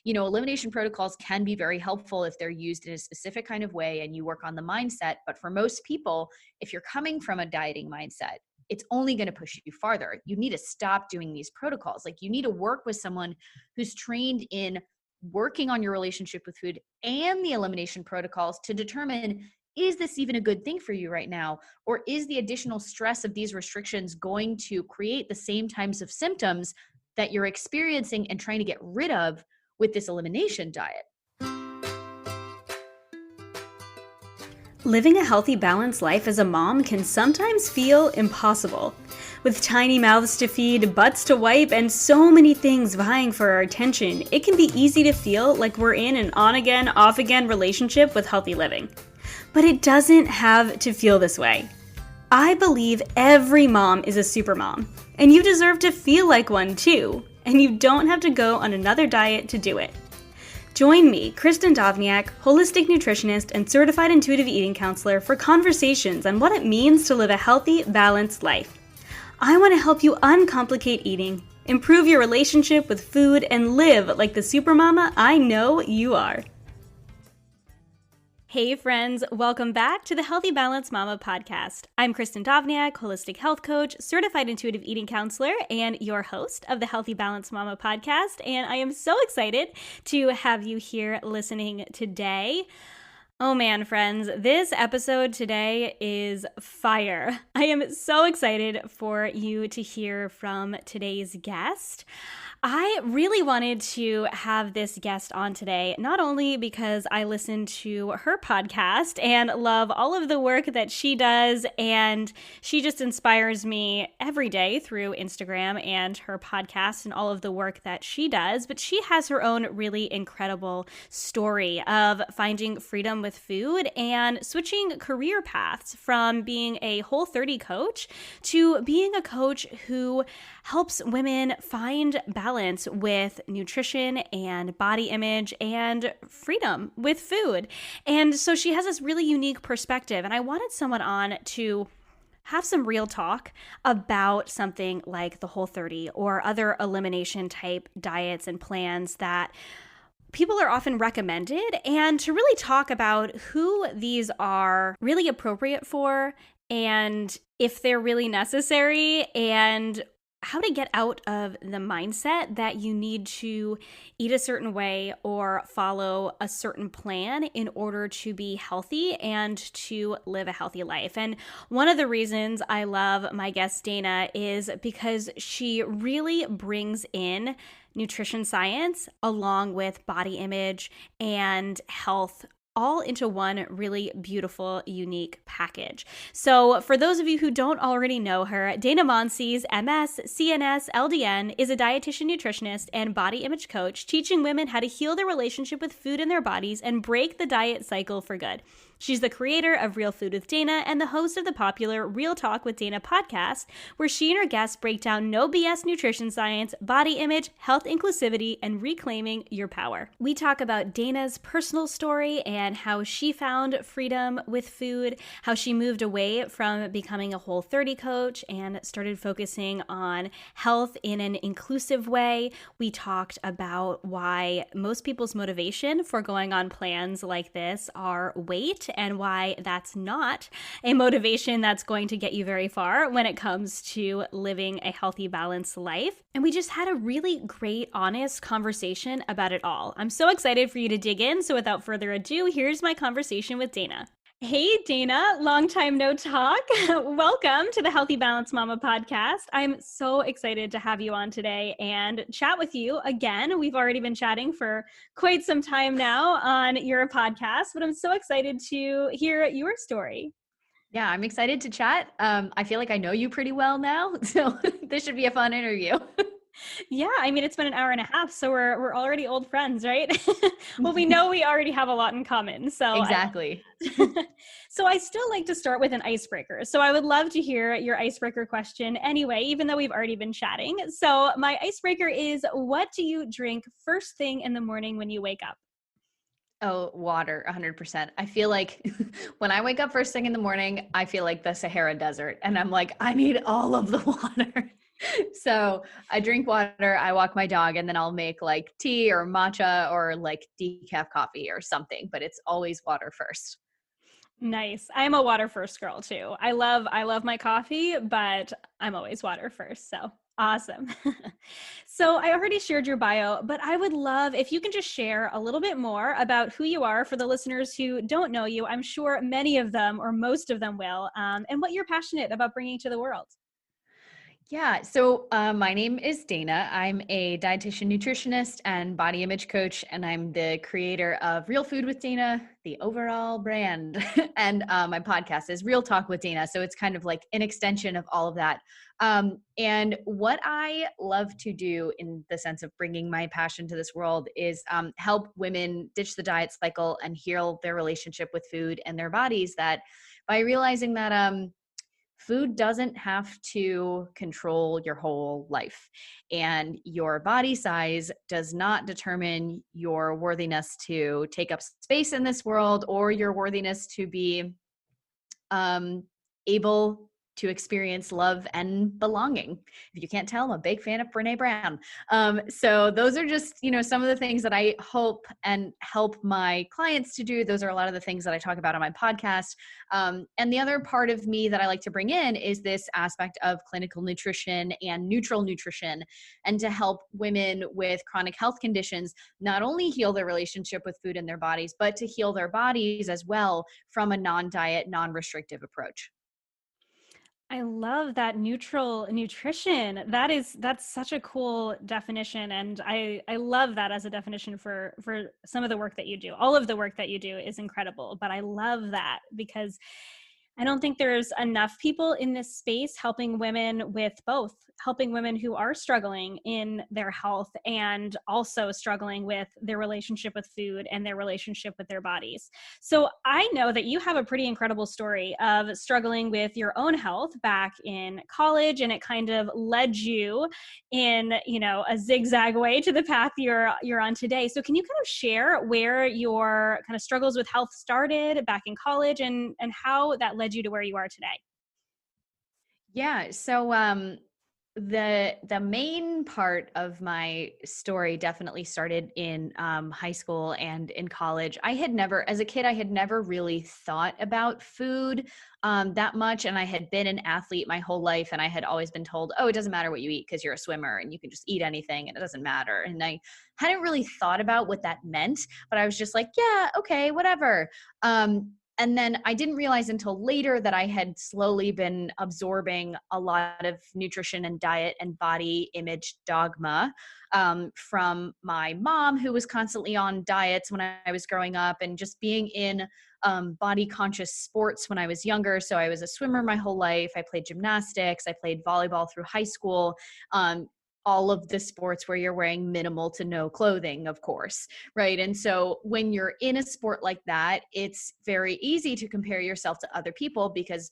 elimination protocols can be very helpful if they're used in a specific kind of way and you work on the mindset. But for most people, if you're coming from a dieting mindset, it's only going to push you farther. You need to stop doing these protocols. Like, you need to work with someone who's trained in working on your relationship with food and the elimination protocols to determine, is this even a good thing for you right now? Or is the additional stress of these restrictions going to create the same types of symptoms that you're experiencing and trying to get rid of with this elimination diet? Living a healthy, balanced life as a mom can sometimes feel impossible. With tiny mouths to feed, butts to wipe, and so many things vying for our attention, it can be easy to feel like we're in an on-again, off-again relationship with healthy living. But it doesn't have to feel this way. I believe every mom is a super mom, and you deserve to feel like one too, and you don't have to go on another diet to do it. Join me, Kristin Dovbniak, holistic nutritionist and certified intuitive eating counselor, for conversations on what it means to live a healthy, balanced life. I want to help you uncomplicate eating, improve your relationship with food, and live like the supermama I know you are. Hey friends, welcome back to the Healthy Balanced Mama podcast. I'm Kristin Dovbniak, holistic health coach, certified intuitive eating counselor, and your host of the Healthy Balanced Mama podcast. And I am so excited to have you here listening today. Oh man, friends, this episode today is fire. I am so excited for you to hear from today's guest. I really wanted to have this guest on today, not only because I listen to her podcast and love all of the work that she does, and she just inspires me every day through Instagram and her podcast and all of the work that she does, but she has her own really incredible story of finding freedom with food and switching career paths from being a Whole30 coach to being a coach who helps women find balance with nutrition and body image and freedom with food. And so she has this really unique perspective, and I wanted someone on to have some real talk about something like the Whole30 or other elimination type diets and plans that people are often recommended, and to really talk about who these are really appropriate for and if they're really necessary, and how to get out of the mindset that you need to eat a certain way or follow a certain plan in order to be healthy and to live a healthy life. And one of the reasons I love my guest Dana is because she really brings in nutrition science along with body image and health all into one really beautiful, unique package. So for those of you who don't already know her, Dana Monsees, MS, CNS, LDN, is a dietitian, nutritionist, and body image coach, teaching women how to heal their relationship with food and their bodies and break the diet cycle for good. She's the creator of Real Food with Dana and the host of the popular Real Talk with Dana podcast, where she and her guests break down no BS nutrition science, body image, health inclusivity, and reclaiming your power. We talk about Dana's personal story and how she found freedom with food, how she moved away from becoming a Whole30 coach and started focusing on health in an inclusive way. We talked about why most people's motivation for going on plans like this are weight, and why that's not a motivation that's going to get you very far when it comes to living a healthy, balanced life. And we just had a really great, honest conversation about it all. I'm so excited for you to dig in. So without further ado, here's my conversation with Dana. Hey, Dana, long time no talk. Welcome to the Healthy Balanced Mama podcast. I'm so excited to have you on today and chat with you again. We've already been chatting for quite some time now on your podcast, but I'm so excited to hear your story. Yeah, I'm excited to chat. I feel like I know you pretty well now, so this should be a fun interview. Yeah, I mean, it's been an hour and a half, so we're already old friends, right? Well, we know we already have a lot in common. So Exactly. So I still like to start with an icebreaker. So I would love to hear your icebreaker question anyway, even though we've already been chatting. So my icebreaker is, what do you drink first thing in the morning when you wake up? Oh, water, 100%. I feel like when I wake up first thing in the morning, I feel like the Sahara Desert, and I'm like, I need all of the water. So I drink water, I walk my dog, and then I'll make like tea or matcha or like decaf coffee or something, but it's always water first. Nice. I'm a water first girl too. I love my coffee, but I'm always water first. So awesome. So I already shared your bio, but I would love if you can just share a little bit more about who you are for the listeners who don't know you. I'm sure many of them or most of them will, and what you're passionate about bringing to the world. Yeah. So my name is Dana. I'm a dietitian, nutritionist, and body image coach, and I'm the creator of Real Food with Dana, the overall brand. And my podcast is Real Talk with Dana. So it's kind of like an extension of all of that. And what I love to do in the sense of bringing my passion to this world is help women ditch the diet cycle and heal their relationship with food and their bodies. That by realizing that food doesn't have to control your whole life, and your body size does not determine your worthiness to take up space in this world or your worthiness to be able to experience love and belonging. If you can't tell, I'm a big fan of Brene Brown. So those are just, some of the things that I hope and help my clients to do. Those are a lot of the things that I talk about on my podcast. And the other part of me that I like to bring in is this aspect of clinical nutrition and neutral nutrition, and to help women with chronic health conditions not only heal their relationship with food and their bodies, but to heal their bodies as well from a non-diet, non-restrictive approach. I love that neutral nutrition. That's such a cool definition, and I love that as a definition for some of the work that you do. All of the work that you do is incredible, but I love that because I don't think there's enough people in this space helping women with both, helping women who are struggling in their health and also struggling with their relationship with food and their relationship with their bodies. So I know that you have a pretty incredible story of struggling with your own health back in college, and it kind of led you in, a zigzag way to the path you're on today. So can you kind of share where your kind of struggles with health started back in college, and how that led you to where you are today? Yeah. So the main part of my story definitely started in high school and in college. I had never, as a kid, I had never really thought about food that much, and I had been an athlete my whole life, and I had always been told, "Oh, it doesn't matter what you eat because you're a swimmer, and you can just eat anything, and it doesn't matter." And I hadn't really thought about what that meant, but I was just like, "Yeah, okay, whatever." And then I didn't realize until later that I had slowly been absorbing a lot of nutrition and diet and body image dogma from my mom, who was constantly on diets when I was growing up, and just being in body conscious sports when I was younger. So I was a swimmer my whole life. I played gymnastics. I played volleyball through high school. All of the sports where you're wearing minimal to no clothing, of course, right? And so when you're in a sport like that, it's very easy to compare yourself to other people because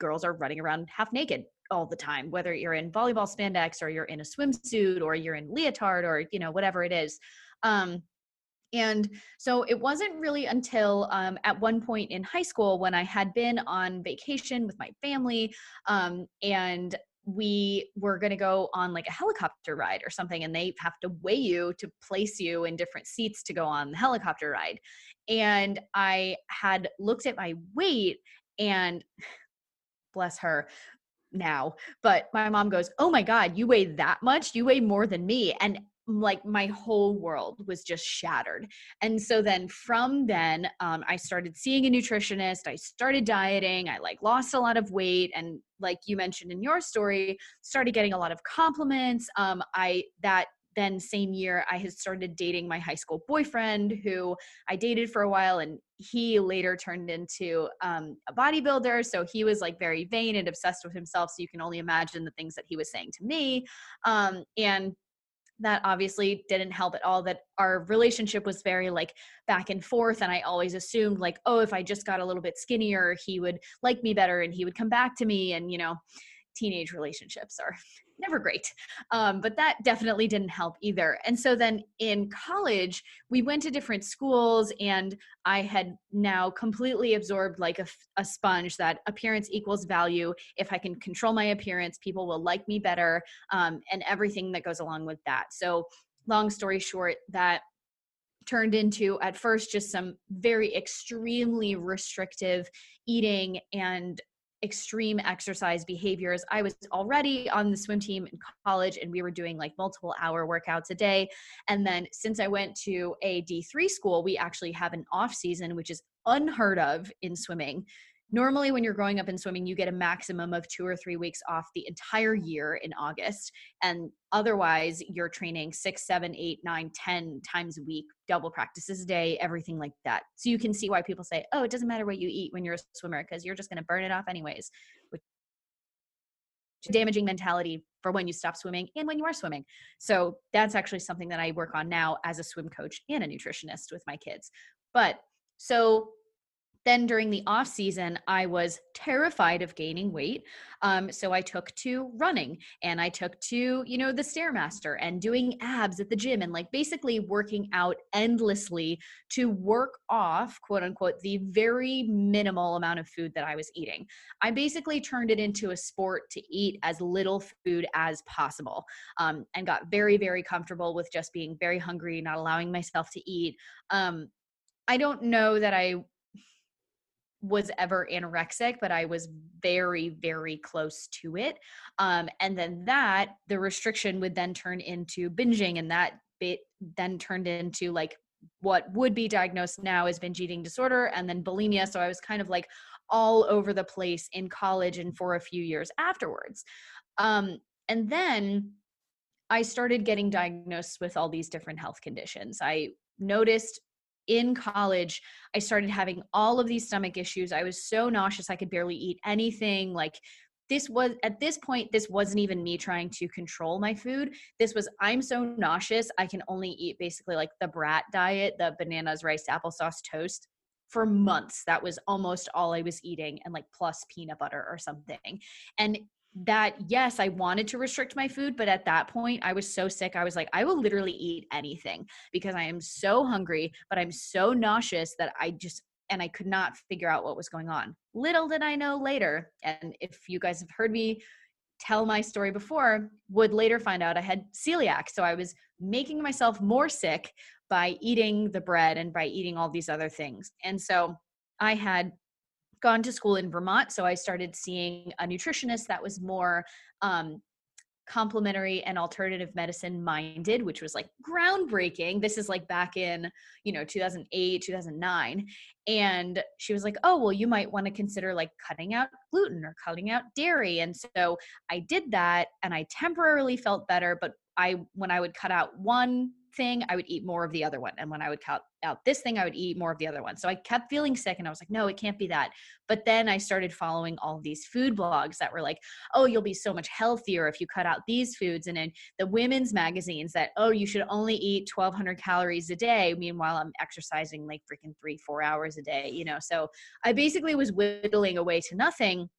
girls are running around half naked all the time, whether you're in volleyball spandex or you're in a swimsuit or you're in leotard or, whatever it is. And so it wasn't really until at one point in high school when I had been on vacation with my family, and we were going to go on like a helicopter ride or something, and they have to weigh you to place you in different seats to go on the helicopter ride. And I had looked at my weight, and bless her now, but my mom goes, "Oh my God, you weigh that much? You weigh more than me." And like my whole world was just shattered. And so then from then, I started seeing a nutritionist. I started dieting. I like lost a lot of weight. And like you mentioned in your story, started getting a lot of compliments. Then same year I had started dating my high school boyfriend, who I dated for a while, and he later turned into a bodybuilder. So he was like very vain and obsessed with himself. So you can only imagine the things that he was saying to me. And that obviously didn't help at all, that our relationship was very like back and forth. And I always assumed like, oh, if I just got a little bit skinnier, he would like me better and he would come back to me. And, teenage relationships are never great. But that definitely didn't help either. And so then in college, we went to different schools, and I had now completely absorbed like a sponge that appearance equals value. If I can control my appearance, people will like me better, and everything that goes along with that. So long story short, that turned into at first just some very extremely restrictive eating and extreme exercise behaviors. I was already on the swim team in college, and we were doing like multiple hour workouts a day. And then since I went to a D3 school, we actually have an off season, which is unheard of in swimming. Normally, when you're growing up in swimming, you get a maximum of 2 or 3 weeks off the entire year in August. And otherwise, you're training 6, 7, 8, 9, 10 times a week, double practices a day, everything like that. So you can see why people say, oh, it doesn't matter what you eat when you're a swimmer, because you're just going to burn it off anyways, which is a damaging mentality for when you stop swimming and when you are swimming. So that's actually something that I work on now as a swim coach and a nutritionist with my kids. But so then during the off season, I was terrified of gaining weight. So I took to running, and I took to, the Stairmaster and doing abs at the gym, and like basically working out endlessly to work off, quote unquote, the very minimal amount of food that I was eating. I basically turned it into a sport to eat as little food as possible, and got very, very comfortable with just being very hungry, not allowing myself to eat. I don't know that I was ever anorexic, but I was very, very close to it. And then the restriction would then turn into binging, and that bit then turned into like what would be diagnosed now as binge eating disorder, and then bulimia. So I was kind of like all over the place in college and for a few years afterwards. And then I started getting diagnosed with all these different health conditions. I noticed in college, I started having all of these stomach issues. I was so nauseous, I could barely eat anything. Like, at this point, this wasn't even me trying to control my food. This was, I'm so nauseous, I can only eat basically like the brat diet, the bananas, rice, applesauce, toast. For months, that was almost all I was eating, and like plus peanut butter or something. And that, yes, I wanted to restrict my food, but at that point I was so sick. I was like, I will literally eat anything because I am so hungry, but I'm so nauseous that and I could not figure out what was going on. Little did I know later, and if you guys have heard me tell my story before, would later find out I had celiac. So I was making myself more sick by eating the bread and by eating all these other things. And so I had gone to school in Vermont. So I started seeing a nutritionist that was more complementary and alternative medicine minded, which was like groundbreaking. This is like back in, 2008, 2009. And she was like, oh, well, you might want to consider like cutting out gluten or cutting out dairy. And so I did that, and I temporarily felt better, but when I would cut out one thing, I would eat more of the other one. And when I would cut out this thing, I would eat more of the other one. So I kept feeling sick, and I was like, no, it can't be that. But then I started following all these food blogs that were like, oh, you'll be so much healthier if you cut out these foods. And in the women's magazines that, oh, you should only eat 1,200 calories a day. Meanwhile, I'm exercising like freaking 3-4 hours a day, So I basically was whittling away to nothing,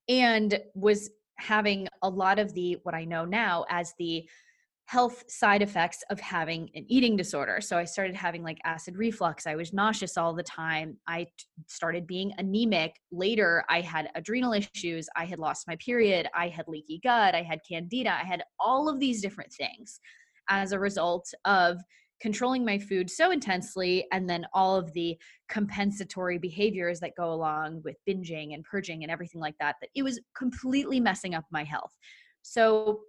and was having a lot of what I know now as the health side effects of having an eating disorder. So I started having like acid reflux. I was nauseous all the time. I started being anemic. Later, I had adrenal issues. I had lost my period. I had leaky gut. I had candida. I had all of these different things as a result of controlling my food so intensely, and then all of the compensatory behaviors that go along with binging and purging and everything like that, that it was completely messing up my health. So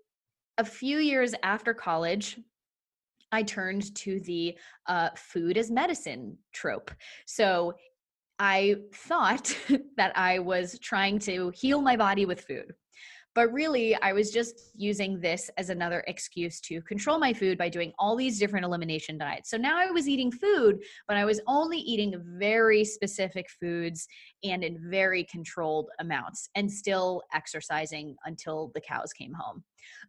a few years after college, I turned to the food as medicine trope. So I thought that I was trying to heal my body with food. But really, I was just using this as another excuse to control my food by doing all these different elimination diets. So now I was eating food, but I was only eating very specific foods and in very controlled amounts, and still exercising until the cows came home.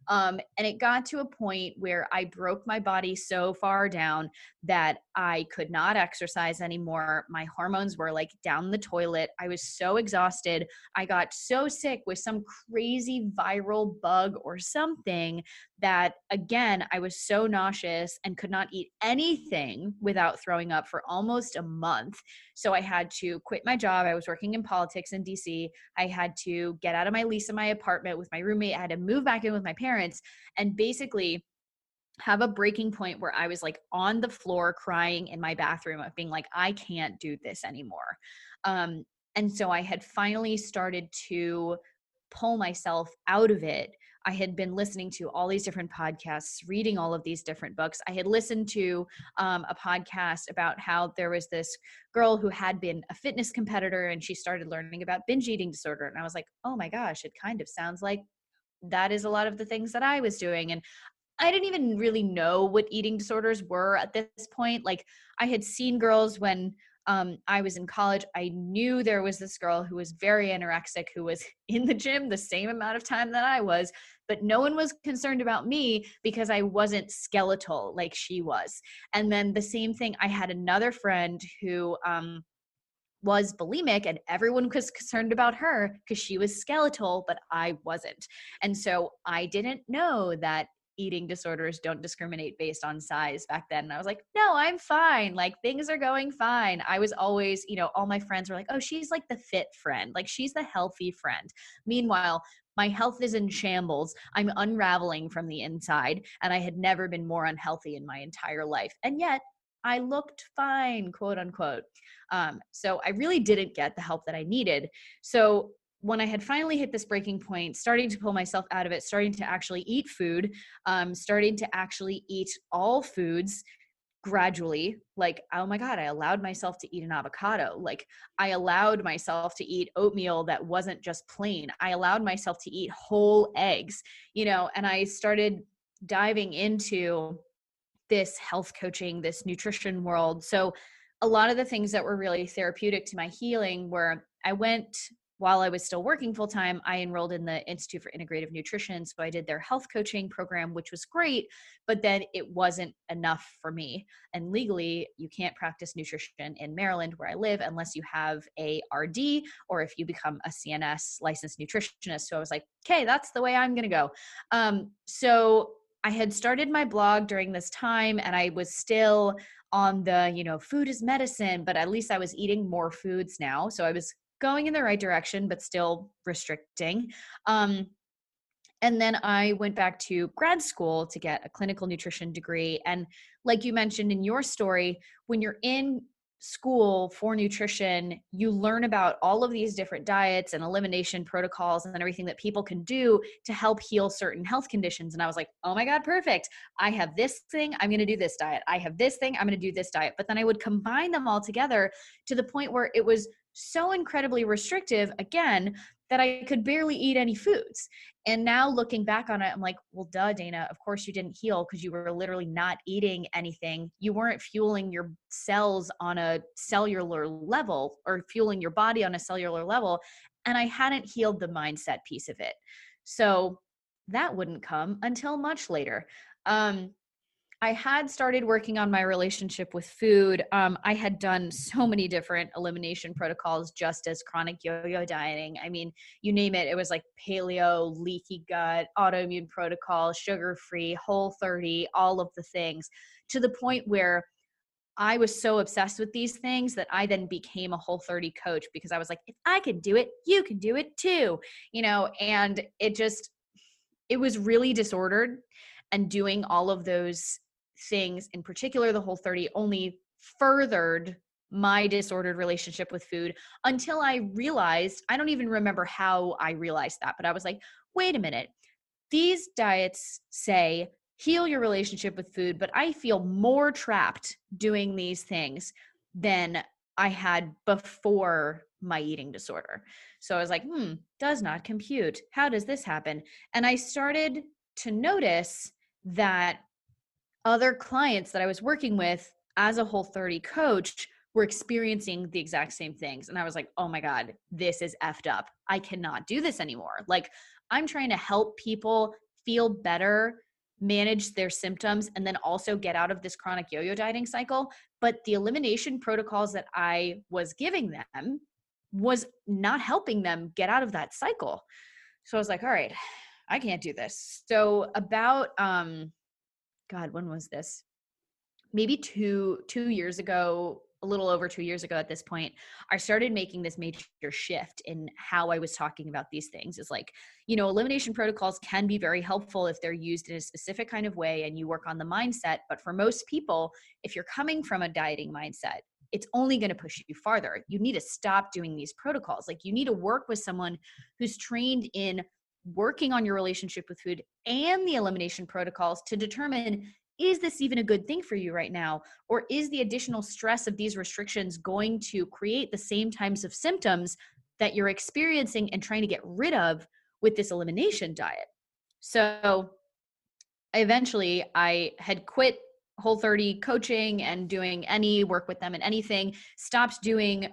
And it got to a point where I broke my body so far down that I could not exercise anymore. My hormones were like down the toilet. I was so exhausted. I got so sick with some crazy viral bug or something that, again, I was so nauseous and could not eat anything without throwing up for almost a month. So I had to quit my job. I was working in politics in DC. I had to get out of my lease in my apartment with my roommate. I had to move back in with my parents and basically have a breaking point where I was like on the floor crying in my bathroom of being like, I can't do this anymore. And so I had finally started to pull myself out of it. I had been listening to all these different podcasts, reading all of these different books. I had listened to a podcast about how there was this girl who had been a fitness competitor and she started learning about binge eating disorder. And I was like, oh my gosh, it kind of sounds like that is a lot of the things that I was doing. And I didn't even really know what eating disorders were at this point. Like I had seen girls when I was in college. I knew there was this girl who was very anorexic, who was in the gym the same amount of time that I was, but no one was concerned about me because I wasn't skeletal like she was. And then the same thing, I had another friend who was bulimic and everyone was concerned about her because she was skeletal, but I wasn't. And so I didn't know that eating disorders don't discriminate based on size back then. And I was like, no, I'm fine. Like things are going fine. I was always, all my friends were like, oh, she's like the fit friend. Like she's the healthy friend. Meanwhile, my health is in shambles. I'm unraveling from the inside. And I had never been more unhealthy in my entire life. And yet I looked fine, quote unquote. So I really didn't get the help that I needed. So when I had finally hit this breaking point, starting to pull myself out of it, starting to actually eat food, starting to actually eat all foods gradually, like, oh my God, I allowed myself to eat an avocado. Like I allowed myself to eat oatmeal that wasn't just plain. I allowed myself to eat whole eggs, and I started diving into this health coaching, this nutrition world. So a lot of the things that were really therapeutic to my healing were while I was still working full time, I enrolled in the Institute for Integrative Nutrition. So I did their health coaching program, which was great, but then it wasn't enough for me. And legally, you can't practice nutrition in Maryland where I live unless you have a RD or if you become a CNS licensed nutritionist. So I was like, okay, that's the way I'm going to go. So I had started my blog during this time and I was still on the, food is medicine, but at least I was eating more foods now. So I was going in the right direction, but still restricting. And then I went back to grad school to get a clinical nutrition degree. And like you mentioned in your story, when you're in school for nutrition, you learn about all of these different diets and elimination protocols and everything that people can do to help heal certain health conditions. And I was like, oh my God, perfect. I have this thing, I'm going to do this diet. I have this thing, I'm going to do this diet. But then I would combine them all together to the point where it was so incredibly restrictive, again, that I could barely eat any foods. And now looking back on it, I'm like, well, duh, Dana, of course you didn't heal because you were literally not eating anything. You weren't fueling your cells on a cellular level or fueling your body on a cellular level. And I hadn't healed the mindset piece of it. So that wouldn't come until much later. I had started working on my relationship with food. I had done so many different elimination protocols just as chronic yo-yo dieting. I mean, you name it. It was like paleo, leaky gut, autoimmune protocol, sugar-free, Whole30, all of the things, to the point where I was so obsessed with these things that I then became a Whole30 coach because I was like, if I can do it, you can do it too, and it was really disordered, and doing all of those things, in particular the Whole30, only furthered my disordered relationship with food until I realized, I don't even remember how I realized that, but I was like, wait a minute, these diets say heal your relationship with food, but I feel more trapped doing these things than I had before my eating disorder. So I was like, does not compute. How does this happen? And I started to notice that other clients that I was working with as a Whole30 coach were experiencing the exact same things. And I was like, oh my God, this is effed up. I cannot do this anymore. Like, I'm trying to help people feel better, manage their symptoms, and then also get out of this chronic yo-yo dieting cycle. But the elimination protocols that I was giving them was not helping them get out of that cycle. So I was like, all right, I can't do this. So about, God, when was this? Maybe two years ago, a little over 2 years ago at this point, I started making this major shift in how I was talking about these things. Is like, elimination protocols can be very helpful if they're used in a specific kind of way and you work on the mindset. But for most people, if you're coming from a dieting mindset, it's only going to push you farther. You need to stop doing these protocols. Like, you need to work with someone who's trained in working on your relationship with food and the elimination protocols to determine, is this even a good thing for you right now? Or is the additional stress of these restrictions going to create the same types of symptoms that you're experiencing and trying to get rid of with this elimination diet? So eventually I had quit Whole30 coaching and doing any work with them and anything, stopped doing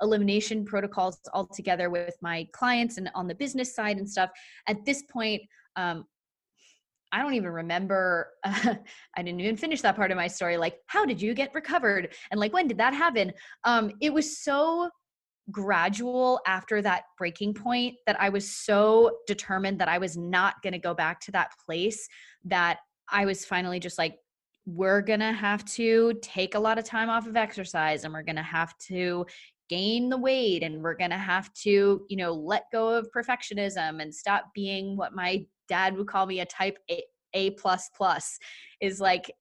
elimination protocols altogether with my clients and on the business side and stuff. At this point, I don't even remember. I didn't even finish that part of my story. Like, how did you get recovered? And like, when did that happen? It was so gradual after that breaking point that I was so determined that I was not going to go back to that place, that I was finally just like, we're going to have to take a lot of time off of exercise, and we're going to have to gain the weight, and we're going to have to, let go of perfectionism and stop being what my dad would call me, a type A++. Is like,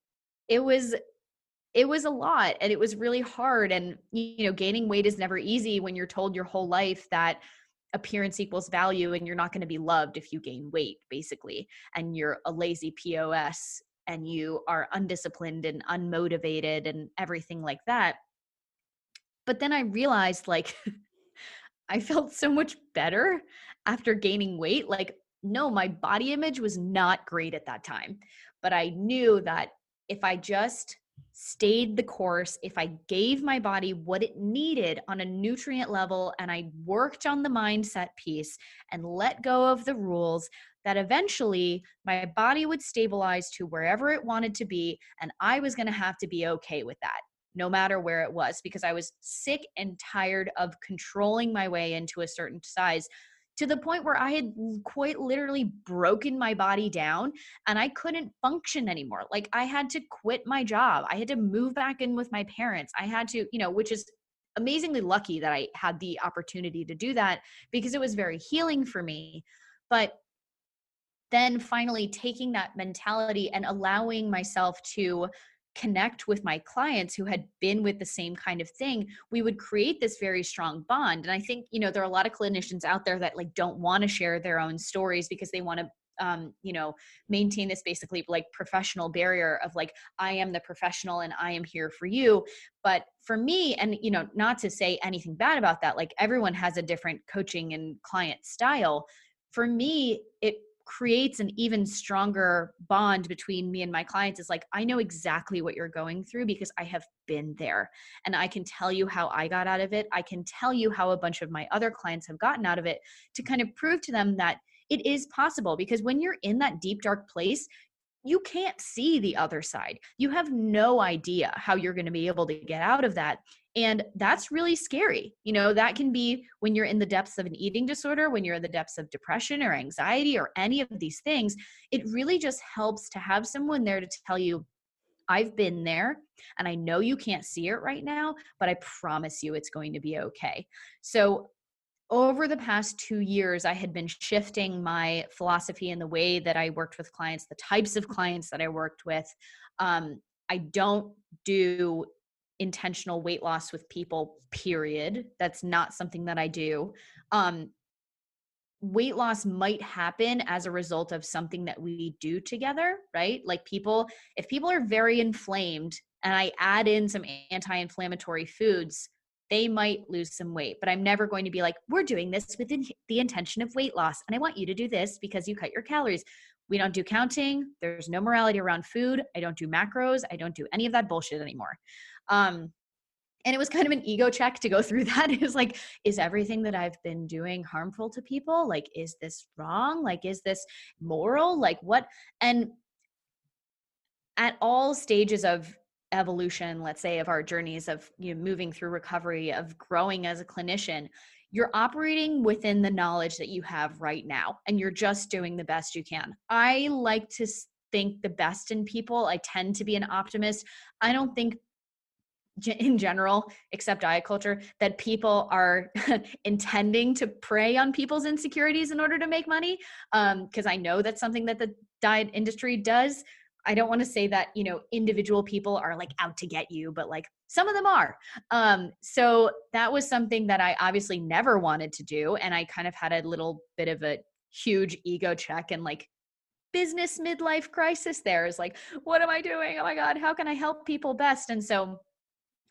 it was a lot, and it was really hard. And, gaining weight is never easy when you're told your whole life that appearance equals value and you're not going to be loved if you gain weight, basically. And you're a lazy POS and you are undisciplined and unmotivated and everything like that. But then I realized, like, I felt so much better after gaining weight. Like, no, my body image was not great at that time, but I knew that if I just stayed the course, if I gave my body what it needed on a nutrient level, and I worked on the mindset piece and let go of the rules, that eventually my body would stabilize to wherever it wanted to be. And I was going to have to be okay with that, no matter where it was, because I was sick and tired of controlling my way into a certain size, to the point where I had quite literally broken my body down and I couldn't function anymore. Like, I had to quit my job. I had to move back in with my parents. I had to, which is amazingly lucky that I had the opportunity to do that, because it was very healing for me. But then finally taking that mentality and allowing myself to connect with my clients who had been with the same kind of thing, we would create this very strong bond. And I think, there are a lot of clinicians out there that like don't want to share their own stories because they want to maintain this basically like professional barrier of like, I am the professional and I am here for you. But for me, and not to say anything bad about that, like everyone has a different coaching and client style. For me, it creates an even stronger bond between me and my clients. Is like, I know exactly what you're going through because I have been there, and I can tell you how I got out of it. I can tell you how a bunch of my other clients have gotten out of it, to kind of prove to them that it is possible. Because when you're in that deep, dark place, you can't see the other side. You have no idea how you're going to be able to get out of that. And that's really scary. That can be when you're in the depths of an eating disorder, when you're in the depths of depression or anxiety or any of these things. It really just helps to have someone there to tell you, I've been there and I know you can't see it right now, but I promise you it's going to be okay. So over the past 2 years, I had been shifting my philosophy and the way that I worked with clients, the types of clients that I worked with. I don't do intentional weight loss with people, period. That's not something that I do. Weight loss might happen as a result of something that we do together, right? Like if people are very inflamed and I add in some anti-inflammatory foods, they might lose some weight. But I'm never going to be like, we're doing this with the intention of weight loss, and I want you to do this because you cut your calories. We don't do counting. There's no morality around food. I don't do macros. I don't do any of that bullshit anymore. And it was kind of an ego check to go through that. It was like, is everything that I've been doing harmful to people? Like, is this wrong? Like, is this moral? Like, what? And at all stages of evolution, let's say, of our journeys of moving through recovery, of growing as a clinician, you're operating within the knowledge that you have right now, and you're just doing the best you can. I like to think the best in people. I tend to be an optimist. I don't think in general, except diet culture, that people are intending to prey on people's insecurities in order to make money. Because I know that's something that the diet industry does. I don't want to say that, individual people are like out to get you, but like some of them are. So that was something that I obviously never wanted to do. And I kind of had a little bit of a huge ego check and like business midlife crisis there is like, what am I doing? Oh my God, how can I help people best? And so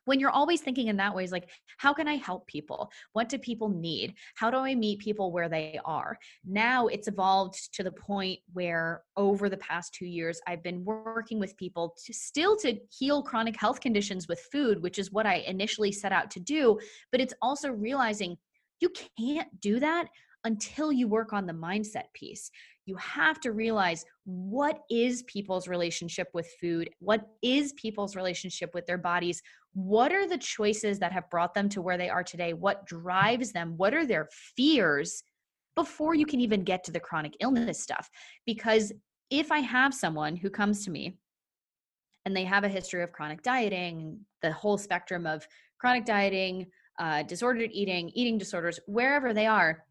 when you're always thinking in that way, is like, how can I help people? What do people need? How do I meet people where they are? Now it's evolved to the point where over the past 2 years, I've been working with people to heal chronic health conditions with food, which is what I initially set out to do. But it's also realizing you can't do that until you work on the mindset piece. You have to realize, what is people's relationship with food? What is people's relationship with their bodies? What are the choices that have brought them to where they are today? What drives them? What are their fears before you can even get to the chronic illness stuff? Because if I have someone who comes to me and they have a history of chronic dieting, the whole spectrum of chronic dieting, disordered eating, eating disorders, wherever they are,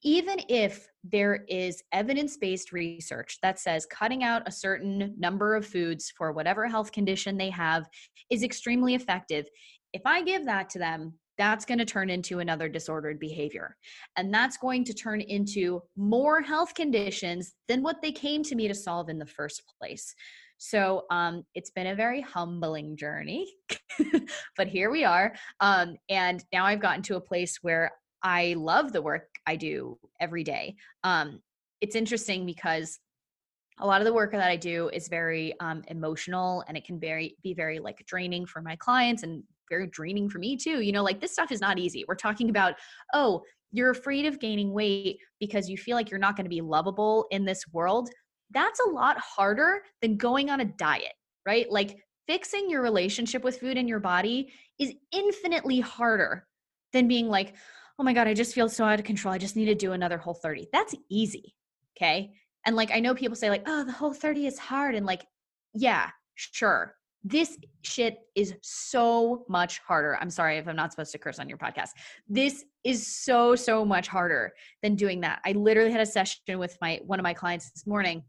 even if there is evidence-based research that says cutting out a certain number of foods for whatever health condition they have is extremely effective, if I give that to them, that's going to turn into another disordered behavior. And that's going to turn into more health conditions than what they came to me to solve in the first place. So it's been a very humbling journey, but here we are. And now I've gotten to a place where I love the work I do every day. It's interesting because a lot of the work that I do is very emotional, and it can be very like draining for my clients and very draining for me too. Like this stuff is not easy. We're talking about, oh, you're afraid of gaining weight because you feel like you're not going to be lovable in this world. That's a lot harder than going on a diet, right? Like fixing your relationship with food and your body is infinitely harder than being like, oh my God, I just feel so out of control. I just need to do another Whole30. That's easy. Okay. And like, I know people say like, oh, the Whole30 is hard. And like, yeah, sure. This shit is so much harder. I'm sorry if I'm not supposed to curse on your podcast. This is so, so much harder than doing that. I literally had a session with one of my clients this morning,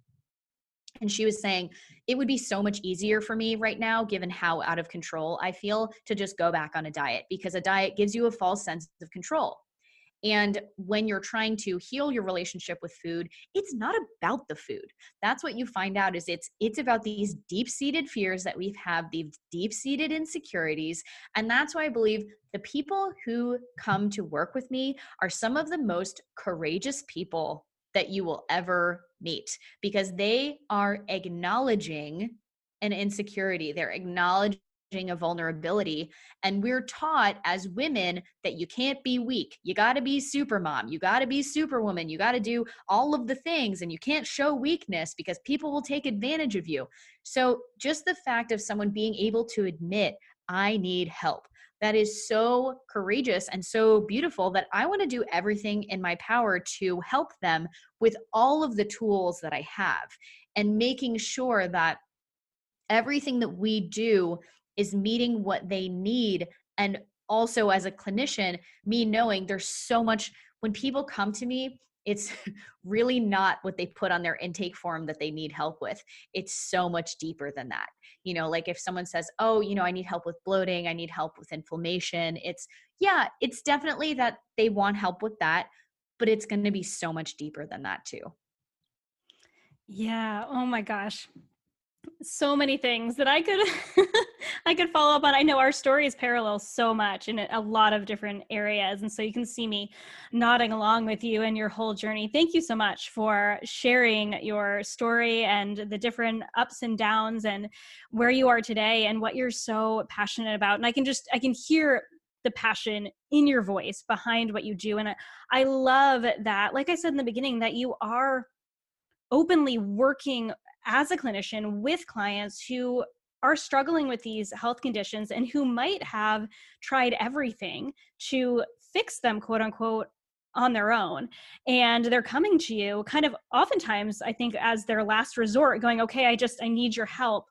and she was saying it would be so much easier for me right now, given how out of control I feel, to just go back on a diet, because a diet gives you a false sense of control. And when you're trying to heal your relationship with food, it's not about the food. That's what you find out, is it's about these deep-seated fears that we have, these deep-seated insecurities. And that's why I believe the people who come to work with me are some of the most courageous people that you will ever meet, because they are acknowledging an insecurity. They're acknowledging a vulnerability. And we're taught as women that you can't be weak. You got to be super mom. You got to be superwoman. You got to do all of the things, and you can't show weakness because people will take advantage of you. So just the fact of someone being able to admit, I need help, that is so courageous and so beautiful, that I want to do everything in my power to help them with all of the tools that I have, and making sure that everything that we do is meeting what they need. And also, as a clinician, me knowing there's so much, when people come to me, it's really not what they put on their intake form that they need help with. It's so much deeper than that. Like if someone says, oh, I need help with bloating, I need help with inflammation. It's definitely that they want help with that, but it's going to be so much deeper than that too. Yeah. Oh my gosh. So many things that I could I could follow up on. I know our stories parallel so much in a lot of different areas, and so you can see me nodding along with you and your whole journey. Thank you so much for sharing your story and the different ups and downs and where you are today and what you're so passionate about. And I can hear the passion in your voice behind what you do, and I love that, like I said in the beginning, that you are openly working as a clinician with clients who are struggling with these health conditions and who might have tried everything to fix them, quote unquote, on their own. And they're coming to you kind of oftentimes, I think, as their last resort, going, okay, I need your help.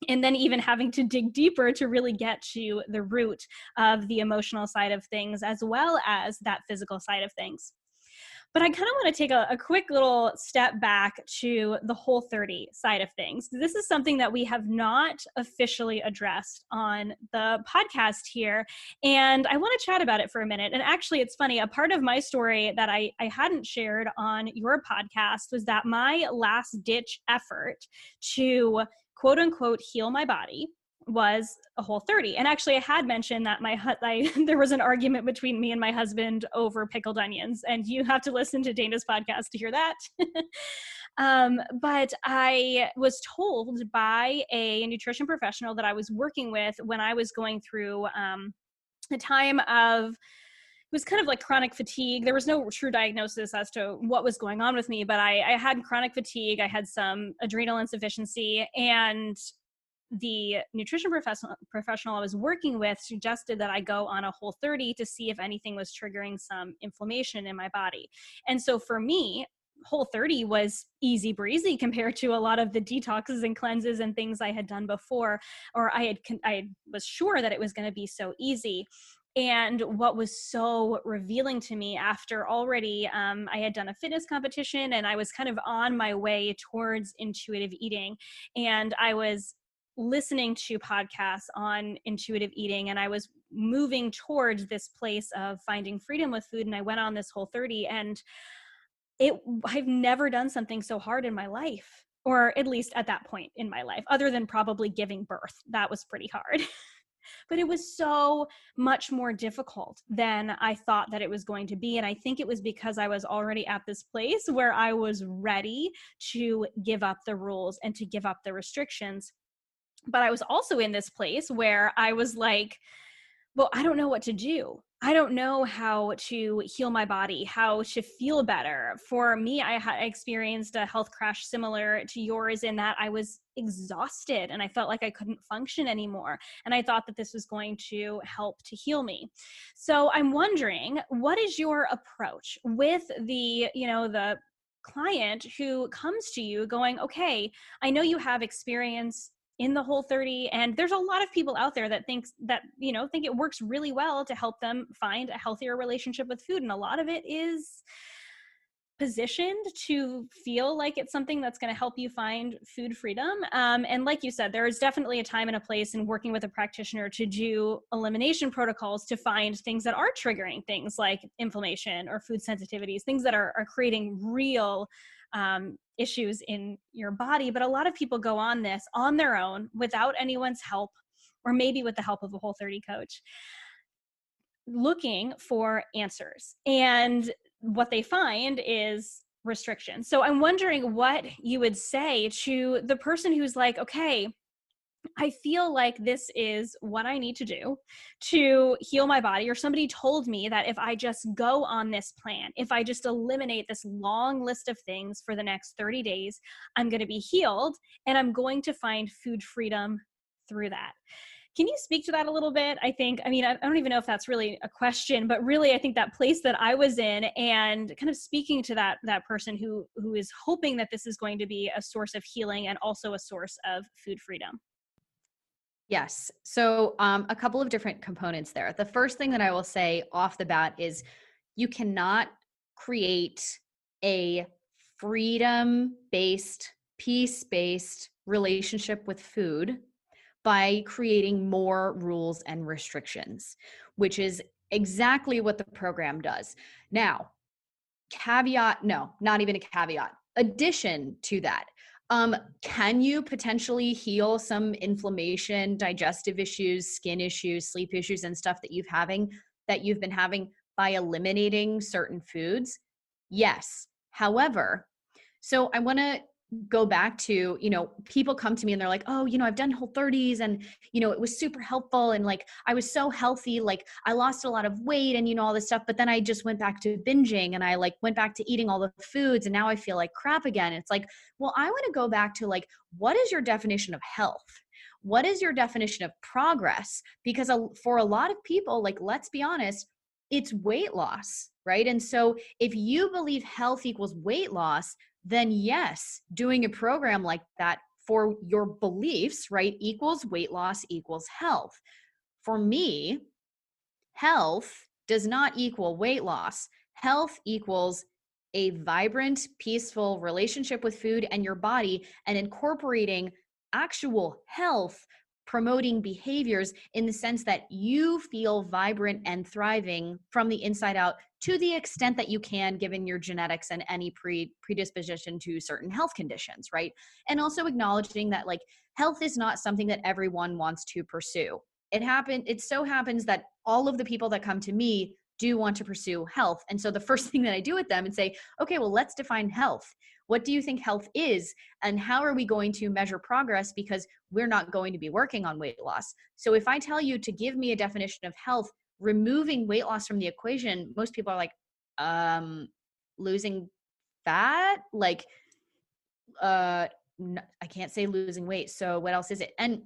And then even having to dig deeper to really get to the root of the emotional side of things, as well as that physical side of things. But I kind of want to take a quick little step back to the Whole30 side of things. This is something that we have not officially addressed on the podcast here. And I want to chat about it for a minute. And actually, it's funny, a part of my story that I hadn't shared on your podcast was that my last ditch effort to quote unquote heal my body was a Whole30. And actually, I had mentioned that there was an argument between me and my husband over pickled onions, and you have to listen to Dana's podcast to hear that. But I was told by a nutrition professional that I was working with when I was going through a time of, it was kind of like chronic fatigue. There was no true diagnosis as to what was going on with me, but I had chronic fatigue. I had some adrenal insufficiency, and the nutrition professional I was working with suggested that I go on a Whole30 to see if anything was triggering some inflammation in my body. And so for me, Whole30 was easy breezy compared to a lot of the detoxes and cleanses and things I had done before, or I was sure that it was going to be so easy. And what was so revealing to me after already, I had done a fitness competition and I was kind of on my way towards intuitive eating. And I was listening to podcasts on intuitive eating, and I was moving towards this place of finding freedom with food. And I went on this Whole30, and I've never done something so hard in my life, or at least at that point in my life, other than probably giving birth. That was pretty hard. But it was so much more difficult than I thought that it was going to be. And I think it was because I was already at this place where I was ready to give up the rules and to give up the restrictions. But I was also in this place where I was like, well, I don't know what to do. I don't know how to heal my body, how to feel better. For me, I had experienced a health crash similar to yours in that I was exhausted and I felt like I couldn't function anymore. And I thought that this was going to help to heal me. So I'm wondering, what is your approach with the client who comes to you going, okay, I know you have experience in the Whole30, and there's a lot of people out there that think it works really well to help them find a healthier relationship with food, and a lot of it is positioned to feel like it's something that's going to help you find food freedom. And like you said, there is definitely a time and a place in working with a practitioner to do elimination protocols to find things that are triggering things like inflammation or food sensitivities, things that are creating real issues in your body. But a lot of people go on this on their own without anyone's help, or maybe with the help of a Whole30 coach, looking for answers. And what they find is restriction. So I'm wondering what you would say to the person who's like, okay, I feel like this is what I need to do to heal my body, or somebody told me that if I just go on this plan, if I just eliminate this long list of things for the next 30 days, I'm going to be healed and I'm going to find food freedom through that. Can you speak to that a little bit? I don't even know if that's really a question, but really I think that place that I was in, and kind of speaking to that person who is hoping that this is going to be a source of healing and also a source of food freedom. Yes. So a couple of different components there. The first thing that I will say off the bat is you cannot create a freedom-based, peace-based relationship with food by creating more rules and restrictions, which is exactly what the program does. Now, caveat, no, not even a caveat. Addition to that, Can you potentially heal some inflammation, digestive issues, skin issues, sleep issues, and stuff that you've been having by eliminating certain foods? Yes. However, so I want to go back to, people come to me and they're like, oh, I've done Whole30s and, it was super helpful. And like, I was so healthy, like I lost a lot of weight and, all this stuff. But then I just went back to binging and I like went back to eating all the foods and now I feel like crap again. It's like, well, I want to go back to like, what is your definition of health? What is your definition of progress? Because for a lot of people, like, let's be honest, it's weight loss, right? And so if you believe health equals weight loss, then yes, doing a program like that for your beliefs, right, equals weight loss equals health. For me, health does not equal weight loss. Health equals a vibrant, peaceful relationship with food and your body, and incorporating actual health promoting behaviors in the sense that you feel vibrant and thriving from the inside out to the extent that you can, given your genetics and any predisposition to certain health conditions, right? And also acknowledging that like health is not something that everyone wants to pursue. It so happens that all of the people that come to me do want to pursue health. And so the first thing that I do with them and say, okay, well, let's define health. What do you think health is? And how are we going to measure progress? Because we're not going to be working on weight loss. So if I tell you to give me a definition of health, removing weight loss from the equation, most people are like, losing fat? Like, I can't say losing weight. So what else is it? And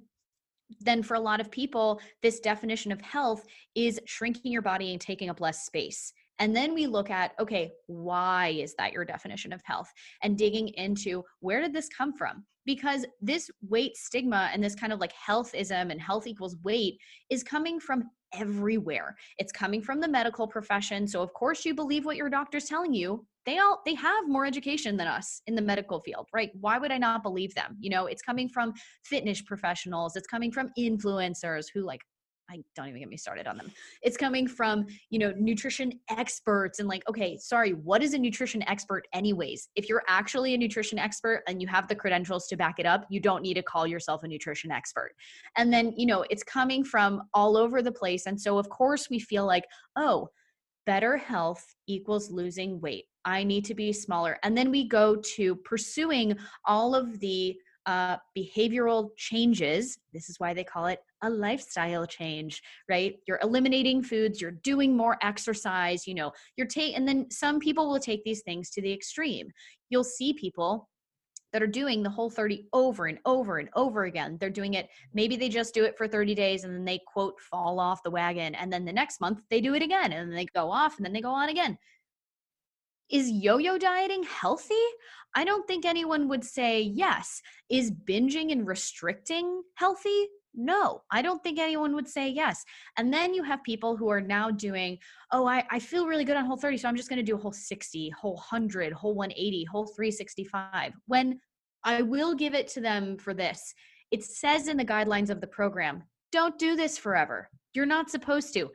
then for a lot of people, this definition of health is shrinking your body and taking up less space. And then we look at, okay, why is that your definition of health? And digging into where did this come from? Because this weight stigma and this kind of like healthism and health equals weight is coming from everywhere. It's coming from the medical profession. So of course you believe what your doctor's telling you. They have more education than us in the medical field, right? Why would I not believe them? It's coming from fitness professionals. It's coming from influencers who like, I don't even get me started on them. It's coming from, nutrition experts and like, okay, sorry, what is a nutrition expert anyways? If you're actually a nutrition expert and you have the credentials to back it up, you don't need to call yourself a nutrition expert. And then, it's coming from all over the place. And so of course we feel like, oh, better health equals losing weight. I need to be smaller. And then we go to pursuing all of the behavioral changes. This is why they call it a lifestyle change, right? You're eliminating foods, you're doing more exercise, and then some people will take these things to the extreme. You'll see people that are doing the Whole30 over and over and over again. They're doing it, maybe they just do it for 30 days and then they quote fall off the wagon. And then the next month they do it again and then they go off and then they go on again. Is yo-yo dieting healthy? I don't think anyone would say yes. Is binging and restricting healthy? No, I don't think anyone would say yes. And then you have people who are now doing, oh, I feel really good on Whole30, so I'm just going to do Whole60, Whole100, Whole180, Whole365. When I will give it to them for this, it says in the guidelines of the program, don't do this forever. You're not supposed to.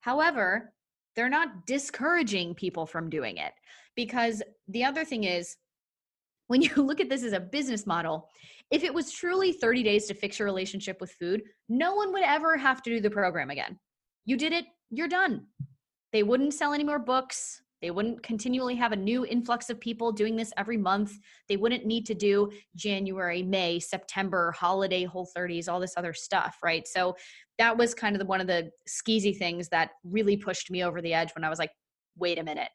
However, they're not discouraging people from doing it. Because the other thing is, when you look at this as a business model, if it was truly 30 days to fix your relationship with food, no one would ever have to do the program again. You did it, you're done. They wouldn't sell any more books. They wouldn't continually have a new influx of people doing this every month. They wouldn't need to do January, May, September, holiday Whole30s, all this other stuff, right? So that was kind of one of the skeezy things that really pushed me over the edge when I was like, wait a minute.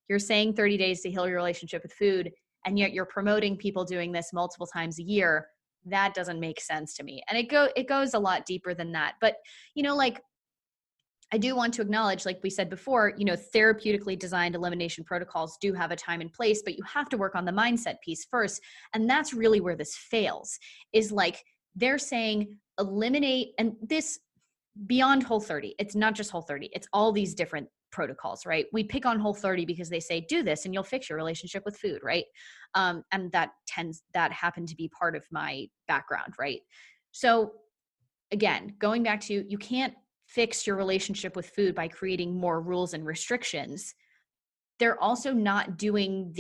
You're saying 30 days to heal your relationship with food, and yet you're promoting people doing this multiple times a year. That doesn't make sense to me. And it goes a lot deeper than that. But, I do want to acknowledge, like we said before, therapeutically designed elimination protocols do have a time and place, but you have to work on the mindset piece first. And that's really where this fails, is like they're saying eliminate, and this beyond Whole30, it's not just Whole30, it's all these different protocols, right? We pick on Whole30 because they say, do this and you'll fix your relationship with food, right? And that happened to be part of my background, right? So again, going back to, you can't fix your relationship with food by creating more rules and restrictions. They're also not doing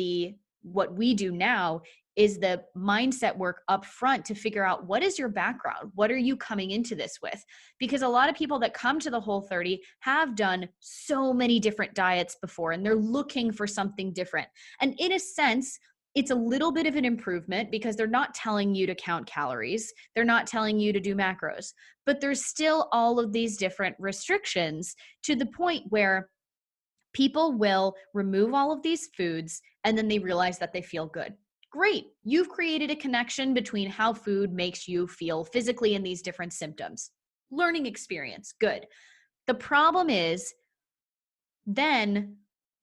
what we do now, is the mindset work up front to figure out what is your background? What are you coming into this with? Because a lot of people that come to the Whole30 have done so many different diets before, and they're looking for something different. And in a sense, it's a little bit of an improvement because they're not telling you to count calories. They're not telling you to do macros, but there's still all of these different restrictions to the point where people will remove all of these foods and then they realize that they feel good. Great. You've created a connection between how food makes you feel physically and these different symptoms. Learning experience. Good. The problem is then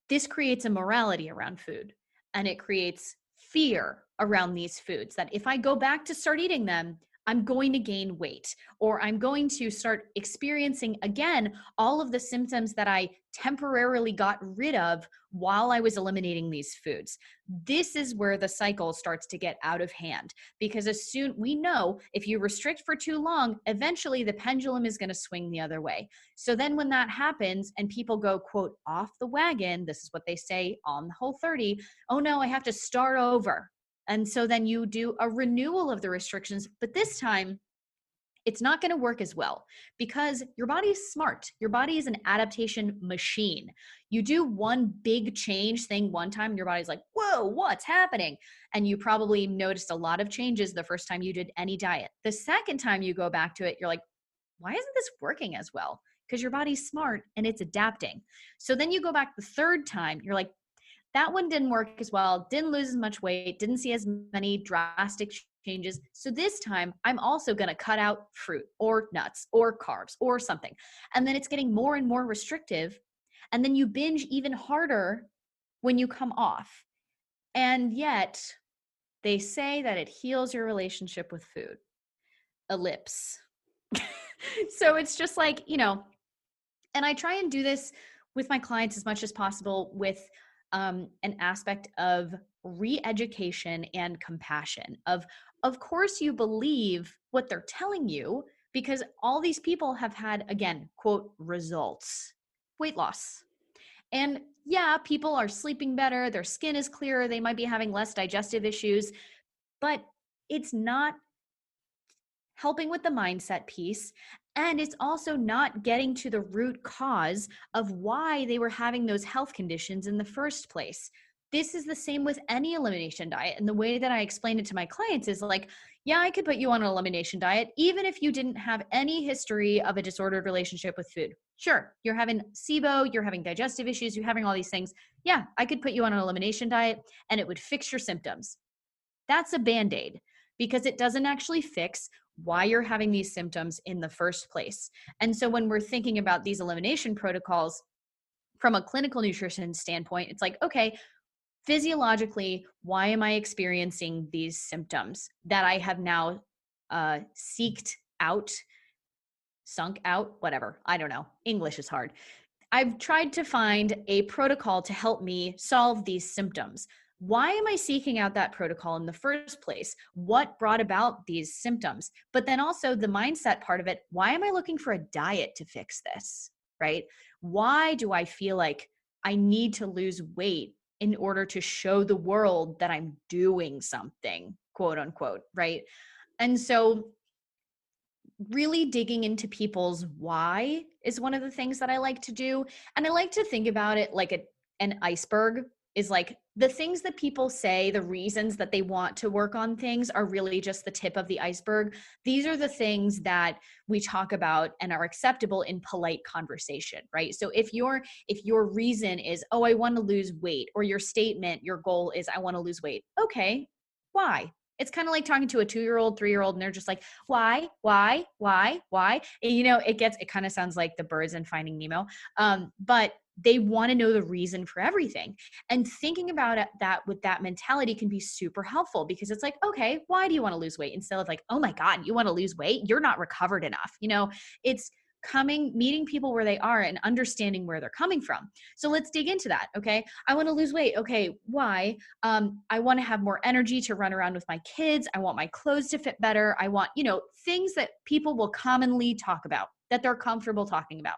this creates a morality around food, and it creates fear around these foods that if I go back to start eating them, I'm going to gain weight, or I'm going to start experiencing again all of the symptoms that I temporarily got rid of while I was eliminating these foods. This is where the cycle starts to get out of hand, because as soon we know if you restrict for too long, eventually the pendulum is going to swing the other way. So then when that happens and people go, quote, off the wagon, this is what they say on the Whole30, oh no, I have to start over. And so then you do a renewal of the restrictions, but this time it's not going to work as well because your body is smart. Your body is an adaptation machine. You do one big change thing one time and your body's like, whoa, what's happening? And you probably noticed a lot of changes the first time you did any diet. The second time you go back to it, you're like, why isn't this working as well? Because your body's smart and it's adapting. So then you go back the third time, you're like, that one didn't work as well, didn't lose as much weight, didn't see as many drastic changes. So this time I'm also going to cut out fruit or nuts or carbs or something. And then it's getting more and more restrictive. And then you binge even harder when you come off. And yet they say that it heals your relationship with food. Ellipse. So it's just like, and I try and do this with my clients as much as possible with an aspect of re-education and compassion of course you believe what they're telling you because all these people have had, again, quote, results, weight loss. And yeah, people are sleeping better, their skin is clearer, they might be having less digestive issues, but it's not helping with the mindset piece. And it's also not getting to the root cause of why they were having those health conditions in the first place. This is the same with any elimination diet. And the way that I explain it to my clients is like, yeah, I could put you on an elimination diet, even if you didn't have any history of a disordered relationship with food. Sure, you're having SIBO, you're having digestive issues, you're having all these things. Yeah, I could put you on an elimination diet and it would fix your symptoms. That's a Band-Aid because it doesn't actually fix why you're having these symptoms in the first place. And so when we're thinking about these elimination protocols from a clinical nutrition standpoint, it's like, okay, physiologically, why am I experiencing these symptoms that I have now seeked out, sunk out, whatever, I don't know. English is hard. I've tried to find a protocol to help me solve these symptoms. Why am I seeking out that protocol in the first place? What brought about these symptoms? But then also the mindset part of it, why am I looking for a diet to fix this, right? Why do I feel like I need to lose weight in order to show the world that I'm doing something, quote unquote, right? And so really digging into people's why is one of the things that I like to do. And I like to think about it like an iceberg is like the things that people say, the reasons that they want to work on things are really just the tip of the iceberg. These are the things that we talk about and are acceptable in polite conversation, right? So if your reason is, oh, I want to lose weight, or your statement, your goal is, I want to lose weight. Okay, why? It's kind of like talking to a 2-year-old, 3-year-old, and they're just like, why? And, it kind of sounds like the birds in Finding Nemo. But they want to know the reason for everything. And thinking about that with that mentality can be super helpful because it's like, okay, why do you want to lose weight? Instead of like, oh my God, you want to lose weight? You're not recovered enough. It's meeting people where they are and understanding where they're coming from. So let's dig into that. Okay. I want to lose weight. Okay. Why? I want to have more energy to run around with my kids. I want my clothes to fit better. I want, things that people will commonly talk about, that they're comfortable talking about.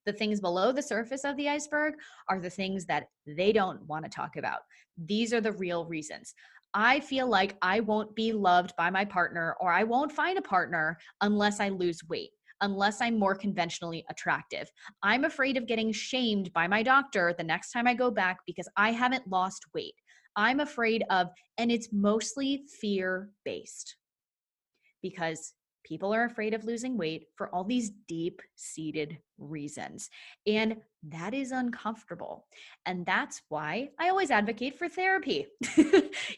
The things below the surface of the iceberg are the things that they don't want to talk about. These are the real reasons. I feel like I won't be loved by my partner, or I won't find a partner unless I lose weight, unless I'm more conventionally attractive. I'm afraid of getting shamed by my doctor the next time I go back because I haven't lost weight. I'm afraid of, and it's mostly fear-based, because people are afraid of losing weight for all these deep-seated reasons. And that is uncomfortable. And that's why I always advocate for therapy.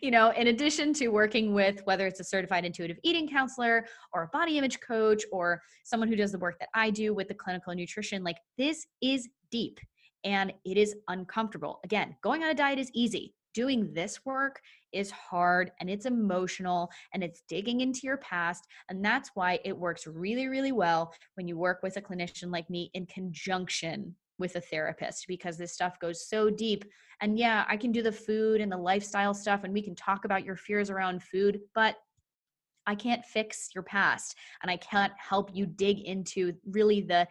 In addition to working with, whether it's a certified intuitive eating counselor or a body image coach or someone who does the work that I do with the clinical nutrition, like, this is deep and it is uncomfortable. Again, going on a diet is easy. Doing this work is hard, and it's emotional, and it's digging into your past. And that's why it works really, really well when you work with a clinician like me in conjunction with a therapist, because this stuff goes so deep. And yeah, I can do the food and the lifestyle stuff, and we can talk about your fears around food, but I can't fix your past, and I can't help you dig into really the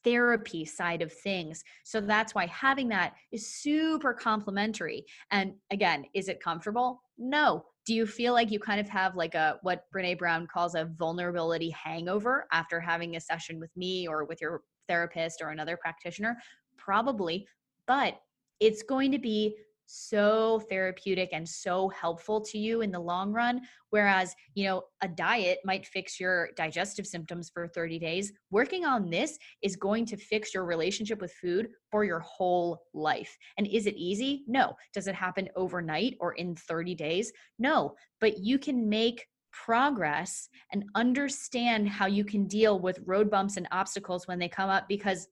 therapy side of things. So that's why having that is super complimentary. And again, is it comfortable? No. Do you feel like you kind of have like what Brene Brown calls a vulnerability hangover after having a session with me or with your therapist or another practitioner? Probably, but it's going to be so therapeutic and so helpful to you in the long run. Whereas, a diet might fix your digestive symptoms for 30 days. Working on this is going to fix your relationship with food for your whole life. And is it easy? No. Does it happen overnight or in 30 days? No. But you can make progress and understand how you can deal with road bumps and obstacles when they come up, because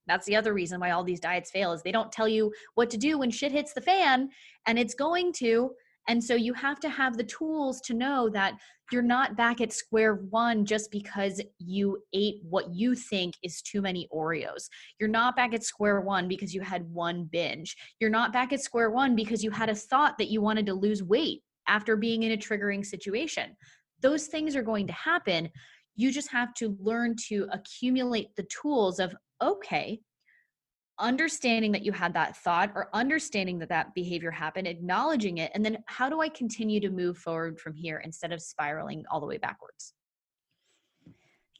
that's the other reason why all these diets fail, is they don't tell you what to do when shit hits the fan, and it's going to. And so you have to have the tools to know that you're not back at square one just because you ate what you think is too many Oreos. You're not back at square one because you had one binge. You're not back at square one because you had a thought that you wanted to lose weight after being in a triggering situation. Those things are going to happen. You just have to learn to accumulate the tools of, okay, understanding that you had that thought or understanding that that behavior happened, acknowledging it, and then how do I continue to move forward from here instead of spiraling all the way backwards?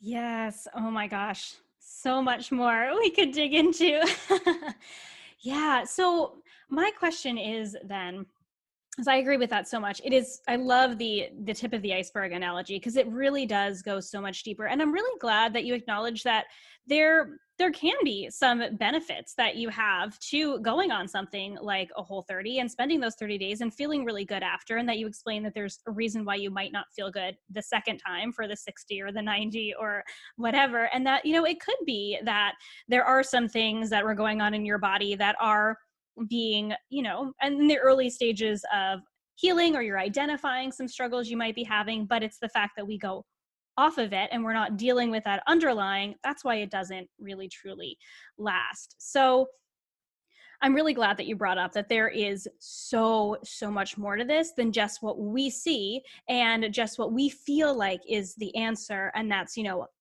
Yes. Oh my gosh. So much more we could dig into. Yeah. So my question is then, because I agree with that so much. I love the tip of the iceberg analogy, because it really does go so much deeper. And I'm really glad that you acknowledge that there can be some benefits that you have to going on something like a Whole30 and spending those 30 days and feeling really good after, and that you explain that there's a reason why you might not feel good the second time for the 60 or the 90 or whatever. And that, it could be that there are some things that were going on in your body that are being, and in the early stages of healing, or you're identifying some struggles you might be having, but it's the fact that we go off of it and we're not dealing with that underlying, that's why it doesn't really truly last. So I'm really glad that you brought up that there is so much more to this than just what we see and just what we feel like is the answer. And that's,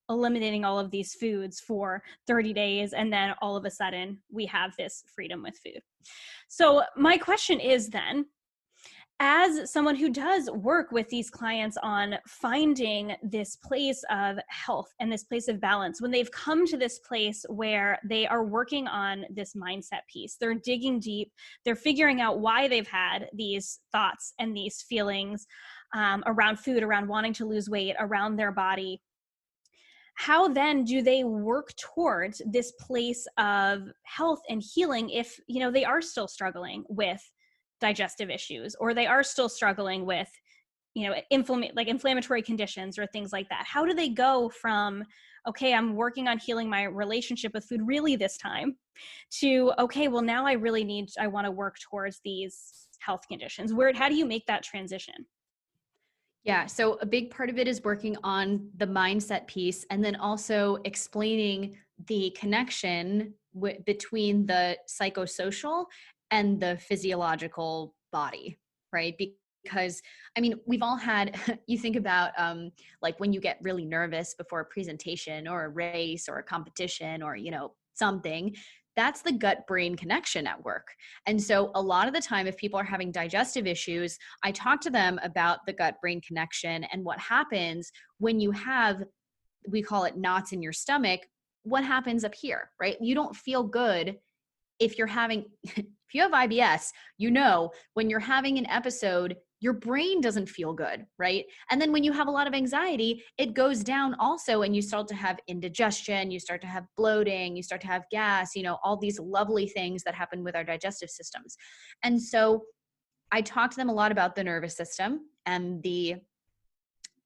eliminating all of these foods for 30 days. And then all of a sudden we have this freedom with food. So my question is then, as someone who does work with these clients on finding this place of health and this place of balance, when they've come to this place where they are working on this mindset piece, they're digging deep, they're figuring out why they've had these thoughts and these feelings around food, around wanting to lose weight, around their body, how then do they work towards this place of health and healing if, they are still struggling with digestive issues, or they are still struggling with, inflammatory conditions or things like that? How do they go from, okay, I'm working on healing my relationship with food really this time, to, okay, well now I want to work towards these health conditions? How do you make that transition? Yeah. So a big part of it is working on the mindset piece, and then also explaining the connection between the psychosocial and the physiological body, right? Because we've all had, you think about like when you get really nervous before a presentation or a race or a competition or, something, that's the gut-brain connection at work. And so a lot of the time, if people are having digestive issues, I talk to them about the gut-brain connection and what happens when you have, we call it knots in your stomach, what happens up here, right? You don't feel good if you're having, if you have IBS, you know, when you're having an episode, your brain doesn't feel good, right? And then when you have a lot of anxiety, it goes down also, and you start to have indigestion, you start to have bloating, you start to have gas, you know, all these lovely things that happen with our digestive systems. And so I talk to them a lot about the nervous system and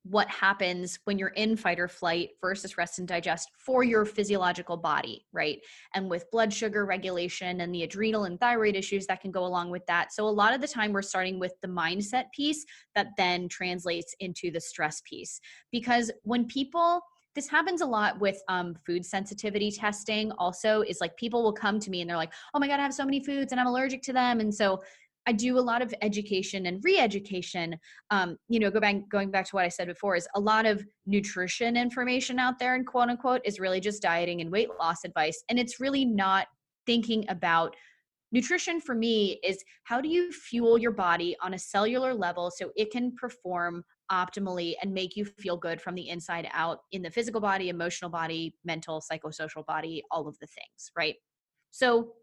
what happens when you're in fight or flight versus rest and digest for your physiological body, right? And with blood sugar regulation and the adrenal and thyroid issues that can go along with that. So a lot of the time we're starting with the mindset piece that then translates into the stress piece. Because when people, this happens a lot with food sensitivity testing also, is like people will come to me and they're like, oh my God, I have so many foods and I'm allergic to them. And so I do a lot of education and re-education. Going back to what I said before, is a lot of nutrition information out there, and quote unquote, is really just dieting and weight loss advice. And it's really not thinking about nutrition. For me, is how do you fuel your body on a cellular level so it can perform optimally and make you feel good from the inside out in the physical body, emotional body, mental, psychosocial body, all of the things, right? So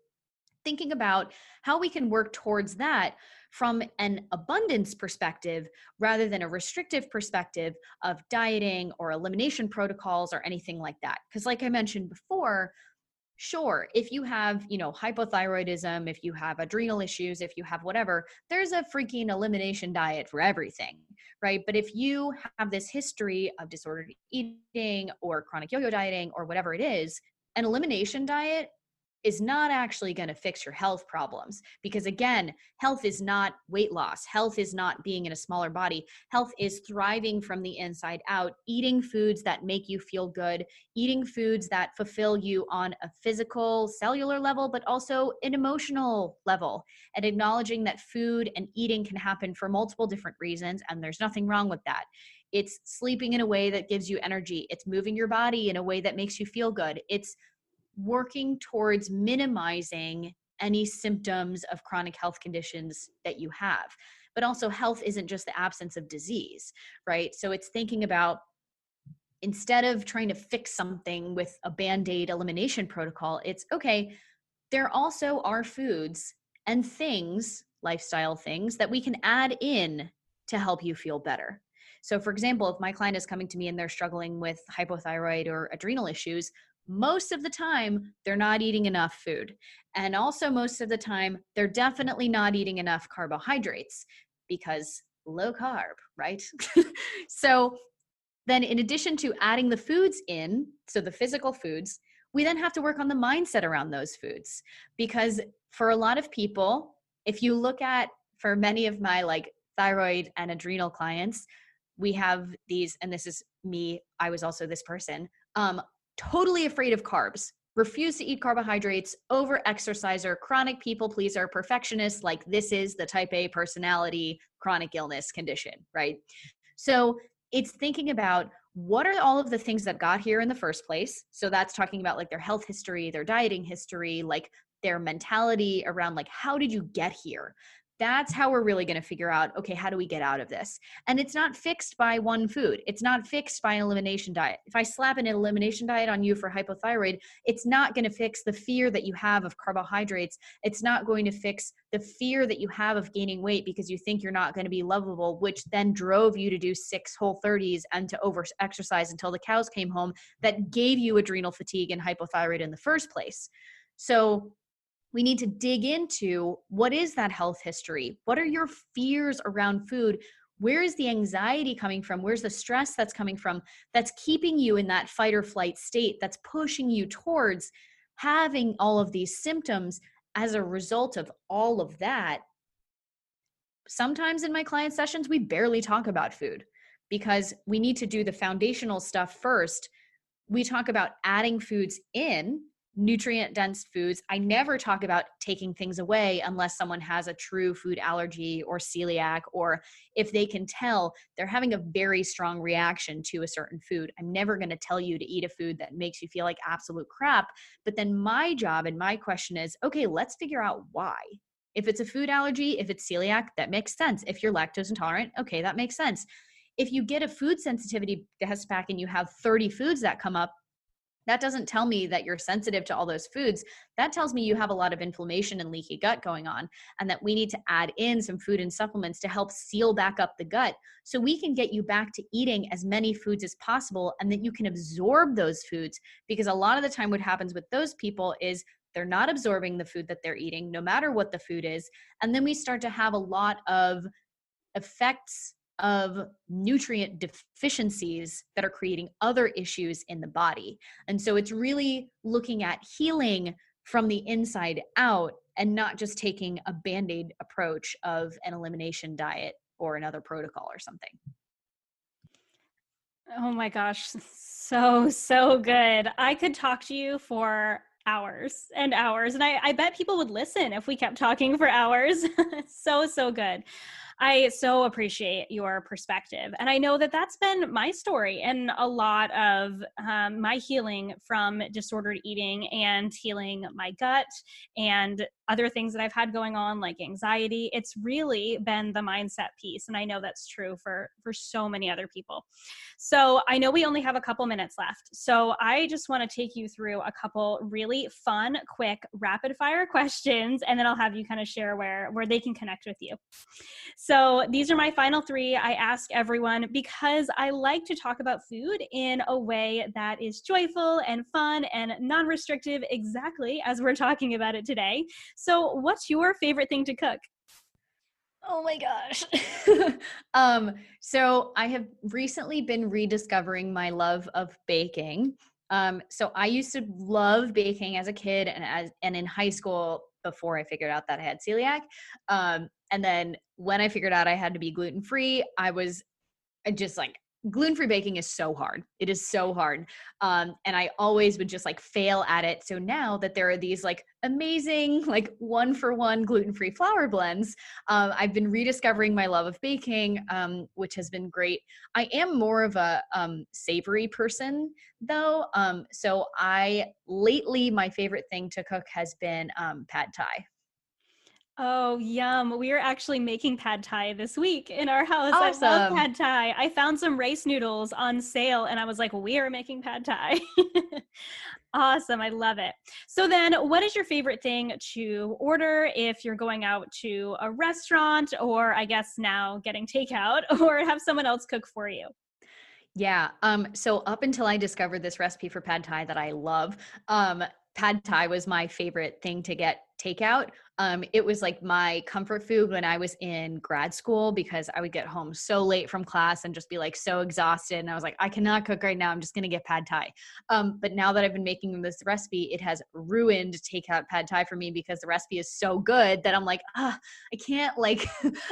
thinking about how we can work towards that from an abundance perspective rather than a restrictive perspective of dieting or elimination protocols or anything like that. Because like I mentioned before, sure, if you have, hypothyroidism, if you have adrenal issues, if you have whatever, there's a freaking elimination diet for everything, right? But if you have this history of disordered eating or chronic yo-yo dieting or whatever it is, an elimination diet is not actually going to fix your health problems. Because again, health is not weight loss. Health is not being in a smaller body. Health is thriving from the inside out, eating foods that make you feel good, eating foods that fulfill you on a physical, cellular level, but also an emotional level, and acknowledging that food and eating can happen for multiple different reasons. And there's nothing wrong with that. It's sleeping in a way that gives you energy. It's moving your body in a way that makes you feel good. It's working towards minimizing any symptoms of chronic health conditions that you have. But also, health isn't just the absence of disease, right? So it's thinking about, instead of trying to fix something with a Band-Aid elimination protocol, it's okay, there also are foods and things, lifestyle things, that we can add in to help you feel better. So for example, if my client is coming to me and they're struggling with hypothyroid or adrenal issues, most of the time they're not eating enough food. And also most of the time they're definitely not eating enough carbohydrates, because low carb, right? So then in addition to adding the foods in, so the physical foods, we then have to work on the mindset around those foods. Because for a lot of people, if you look at, for many of my thyroid and adrenal clients, we have these, and this is me, I was also this person, totally afraid of carbs, refuse to eat carbohydrates, over exerciser, chronic people pleaser, perfectionist, like this is the type A personality chronic illness condition, right? So it's thinking about, what are all of the things that got here in the first place? So that's talking about their health history, their dieting history, their mentality around how did you get here? That's how we're really going to figure out, okay, how do we get out of this? And it's not fixed by one food. It's not fixed by an elimination diet. If I slap an elimination diet on you for hypothyroid, it's not going to fix the fear that you have of carbohydrates. It's not going to fix the fear that you have of gaining weight because you think you're not going to be lovable, which then drove you to do 6 Whole30s and to over exercise until the cows came home, that gave you adrenal fatigue and hypothyroid in the first place. So we need to dig into, what is that health history? What are your fears around food? Where is the anxiety coming from? Where's the stress that's coming from that's keeping you in that fight or flight state, that's pushing you towards having all of these symptoms as a result of all of that? Sometimes in my client sessions, we barely talk about food because we need to do the foundational stuff first. We talk about adding foods in, nutrient dense foods. I never talk about taking things away unless someone has a true food allergy or celiac, or if they can tell they're having a very strong reaction to a certain food. I'm never going to tell you to eat a food that makes you feel like absolute crap. But then my job and my question is, okay, let's figure out why. If it's a food allergy, if it's celiac, that makes sense. If you're lactose intolerant, okay, that makes sense. If you get a food sensitivity test back and you have 30 foods that come up, that doesn't tell me that you're sensitive to all those foods. That tells me you have a lot of inflammation and leaky gut going on, and that we need to add in some food and supplements to help seal back up the gut so we can get you back to eating as many foods as possible, and that you can absorb those foods. Because a lot of the time what happens with those people is they're not absorbing the food that they're eating, no matter what the food is. And then we start to have a lot of effects of nutrient deficiencies that are creating other issues in the body. And so it's really looking at healing from the inside out and not just taking a Band-Aid approach of an elimination diet or another protocol or something. Oh my gosh, so good. I could talk to you for hours and hours, and I bet people would listen if we kept talking for hours. So good. I so appreciate your perspective. And I know that that's been my story and a lot of my healing from disordered eating and healing my gut and other things that I've had going on, like anxiety. It's really been the mindset piece. And I know that's true for so many other people. So I know we only have a couple minutes left. So I just want to take you through a couple really fun, quick, rapid fire questions, and then I'll have you kind of share where they can connect with you. So these are my final three. I ask everyone because I like to talk about food in a way that is joyful and fun and non-restrictive, exactly as we're talking about it today. So what's your favorite thing to cook? Oh my gosh. So I have recently been rediscovering my love of baking. So I used to love baking as a kid and in high school before I figured out that I had celiac. And then when I figured out I had to be gluten-free, I just like, gluten-free baking is so hard. It is so hard. And I always would just like fail at it. So now that there are these like amazing, like 1-for-1 gluten-free flour blends, I've been rediscovering my love of baking, which has been great. I am more of a savory person though. So lately, my favorite thing to cook has been pad thai. Oh, yum. We are actually making pad thai this week in our house. I love Awesome. pad thai. I found some rice noodles on sale and I was like, we are making pad thai. Awesome. I love it. So then what is your favorite thing to order if you're going out to a restaurant, or I guess now getting takeout, or have someone else cook for you? Yeah. So up until I discovered this recipe for pad thai that I love, pad thai was my favorite thing to get takeout. It was like my comfort food when I was in grad school because I would get home so late from class and just be like so exhausted. And I was like, I cannot cook right now. I'm just going to get pad thai. But now that I've been making this recipe, it has ruined takeout pad thai for me because the recipe is so good that I'm like, I can't like,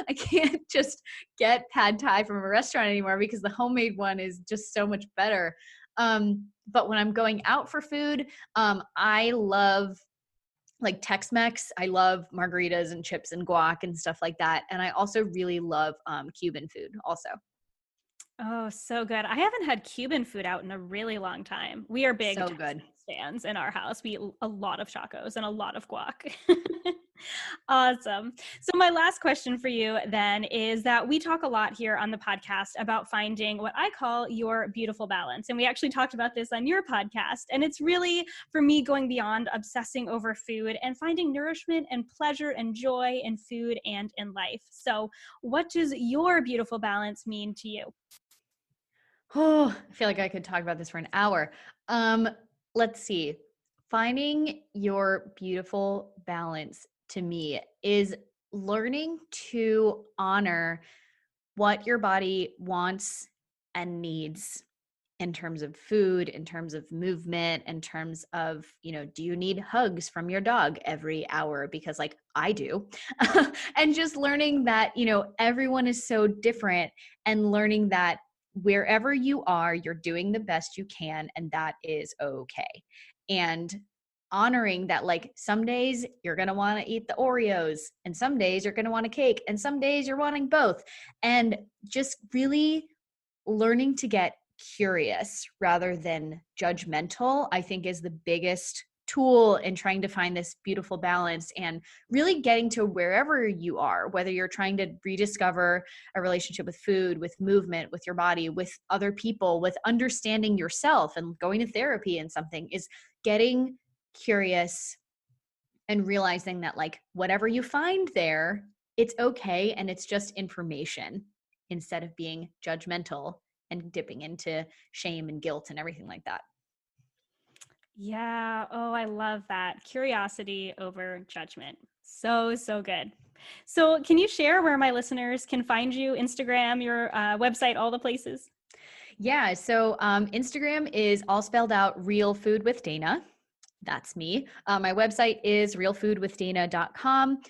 I can't just get pad thai from a restaurant anymore because the homemade one is just so much better. But when I'm going out for food, I love like Tex-Mex. I love margaritas and chips and guac and stuff like that. And I also really love Cuban food also. Oh, so good. I haven't had Cuban food out in a really long time. We are big So Tex-Mex good. fans in our house. We eat a lot of tacos and a lot of guac. Awesome. So my last question for you then is that we talk a lot here on the podcast about finding what I call your beautiful balance. And we actually talked about this on your podcast. And it's really, for me, going beyond obsessing over food and finding nourishment and pleasure and joy in food and in life. So what does your beautiful balance mean to you? Oh, I feel like I could talk about this for an hour. Um, let's see. Finding your beautiful balance to me is learning to honor what your body wants and needs in terms of food, in terms of movement, in terms of, do you need hugs from your dog every hour? Because like I do. And just learning that, everyone is so different, and learning that wherever you are, you're doing the best you can, and that is okay. And honoring that, like, some days you're going to want to eat the Oreos and some days you're going to want a cake and some days you're wanting both. And just really learning to get curious rather than judgmental, I think, is the biggest tool in trying to find this beautiful balance and really getting to wherever you are, whether you're trying to rediscover a relationship with food, with movement, with your body, with other people, with understanding yourself and going to therapy and something, is getting curious and realizing that, like, whatever you find there, it's okay and it's just information, instead of being judgmental and dipping into shame and guilt and everything like that. Yeah. Oh, I love that. Curiosity over judgment. So, so good. So can you share where my listeners can find you? Instagram, your website, all the places? Yeah. So Instagram is all spelled out, Real Food with Dana. That's me. My website is realfoodwithdana.com.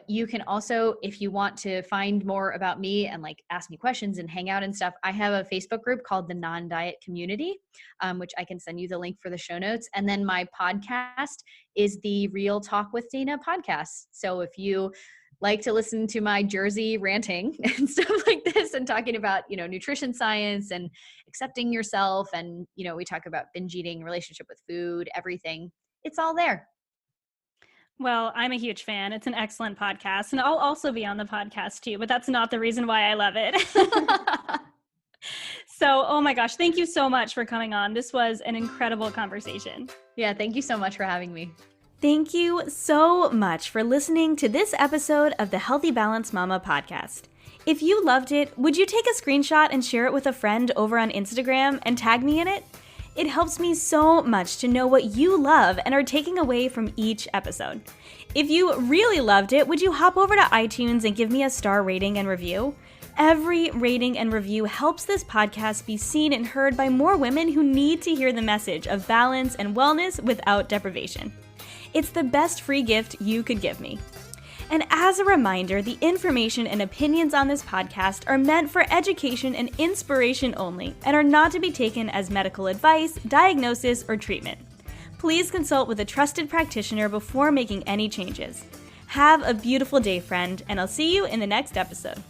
You can also, if you want to find more about me and like ask me questions and hang out and stuff, I have a Facebook group called the Non-Diet Community, which I can send you the link for the show notes. And then my podcast is the Real Talk with Dana podcast. So if you like to listen to my Jersey ranting and stuff like this and talking about, nutrition science and accepting yourself, and, we talk about binge eating, relationship with food, everything, it's all there. Well, I'm a huge fan. It's an excellent podcast, and I'll also be on the podcast too, but that's not the reason why I love it. So, oh my gosh, thank you so much for coming on. This was an incredible conversation. Yeah, thank you so much for having me. Thank you so much for listening to this episode of the Healthy Balance Mama podcast. If you loved it, would you take a screenshot and share it with a friend over on Instagram and tag me in it? It helps me so much to know what you love and are taking away from each episode. If you really loved it, would you hop over to iTunes and give me a star rating and review? Every rating and review helps this podcast be seen and heard by more women who need to hear the message of balance and wellness without deprivation. It's the best free gift you could give me. And as a reminder, the information and opinions on this podcast are meant for education and inspiration only and are not to be taken as medical advice, diagnosis, or treatment. Please consult with a trusted practitioner before making any changes. Have a beautiful day, friend, and I'll see you in the next episode.